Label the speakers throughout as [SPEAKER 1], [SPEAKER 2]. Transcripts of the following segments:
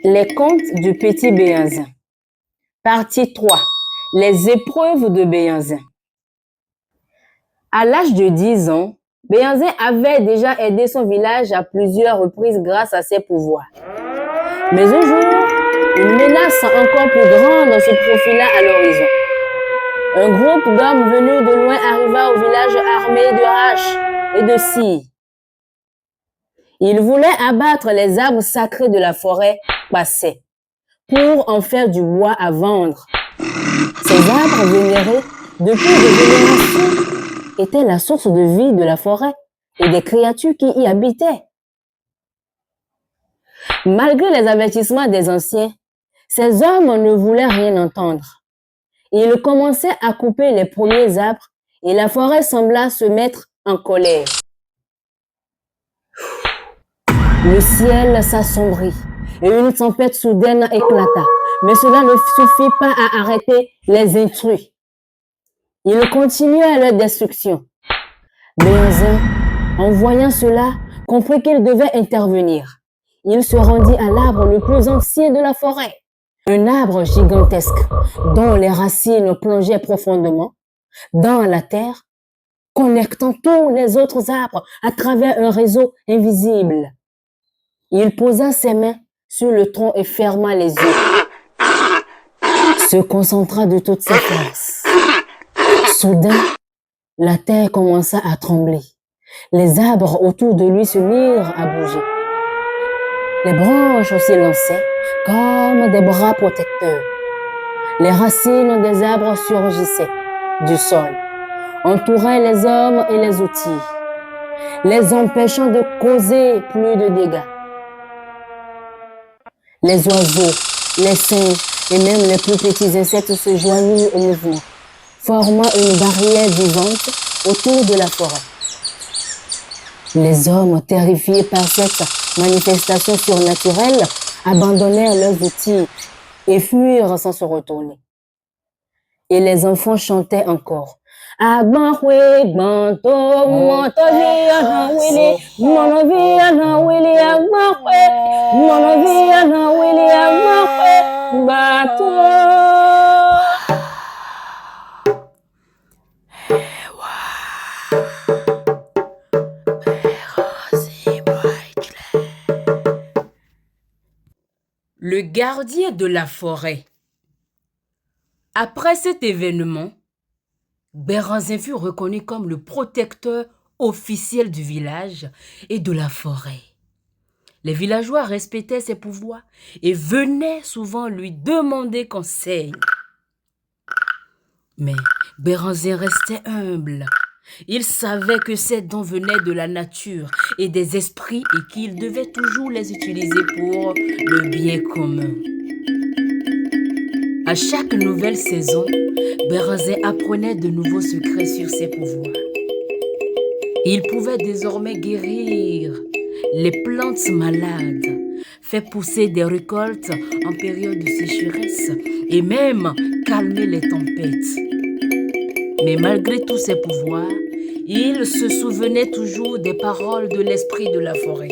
[SPEAKER 1] Les contes du petit Béhanzin. Partie 3. Les épreuves de Béhanzin. À l'âge de 10 ans, Béhanzin avait déjà aidé son village à plusieurs reprises grâce à ses pouvoirs. Mais un jour, une menace encore plus grande se profila à l'horizon. Un groupe d'hommes venus de loin arriva au village armé de haches et de scies. Ils voulaient abattre les arbres sacrés de la forêt passée pour en faire du bois à vendre. Ces arbres vénérés depuis des générations étaient la source de vie de la forêt et des créatures qui y habitaient. Malgré les avertissements des anciens, ces hommes ne voulaient rien entendre. Ils commençaient à couper les premiers arbres et la forêt sembla se mettre en colère. Le ciel s'assombrit et une tempête soudaine éclata. Mais cela ne suffit pas à arrêter les intrus. Ils continuaient leur destruction. Béhanzin, en voyant cela, comprit qu'il devait intervenir. Il se rendit à l'arbre le plus ancien de la forêt. Un arbre gigantesque dont les racines plongeaient profondément dans la terre, connectant tous les autres arbres à travers un réseau invisible. Il posa ses mains sur le tronc et ferma les yeux. Se concentra de toutes ses forces. Soudain, la terre commença à trembler. Les arbres autour de lui se mirent à bouger. Les branches s'élançaient comme des bras protecteurs. Les racines des arbres surgissaient du sol, entouraient les hommes et les outils, les empêchant de causer plus de dégâts. Les oiseaux, les singes et même les plus petits insectes se joignirent au mouvement, formant une barrière vivante autour de la forêt. Les hommes, terrifiés par cette manifestation surnaturelle, abandonnèrent leurs outils et fuirent sans se retourner. Et les enfants chantaient encore.
[SPEAKER 2] Le gardien de la forêt. Après cet événement, Béhanzin fut reconnu comme le protecteur officiel du village et de la forêt. Les villageois respectaient ses pouvoirs et venaient souvent lui demander conseil. Mais Béhanzin restait humble. Il savait que ces dons venaient de la nature et des esprits et qu'il devait toujours les utiliser pour le bien commun. À chaque nouvelle saison, Béhanzin apprenait de nouveaux secrets sur ses pouvoirs. Il pouvait désormais guérir les plantes malades, faire pousser des récoltes en période de sécheresse et même calmer les tempêtes. Mais malgré tous ses pouvoirs, il se souvenait toujours des paroles de l'esprit de la forêt.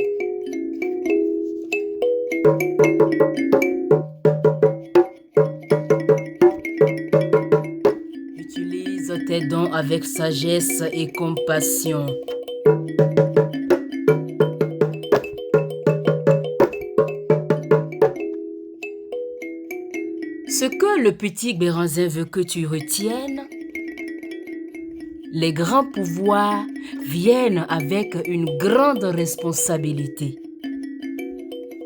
[SPEAKER 2] Utilise tes dons avec sagesse et compassion. Ce que le petit Béhanzin veut que tu retiennes, les grands pouvoirs viennent avec une grande responsabilité.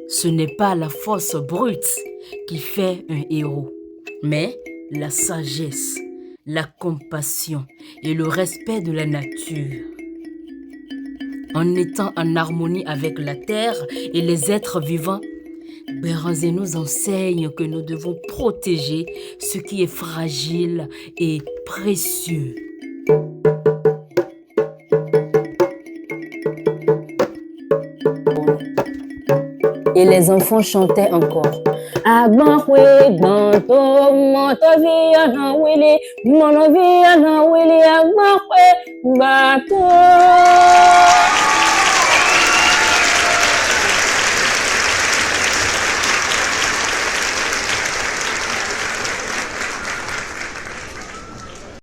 [SPEAKER 2] Ce n'est pas la force brute qui fait un héros, mais la sagesse, la compassion et le respect de la nature. En étant en harmonie avec la terre et les êtres vivants, Béhanzin nous enseigne que nous devons protéger ce qui est fragile et précieux.
[SPEAKER 1] Et les enfants chantaient encore.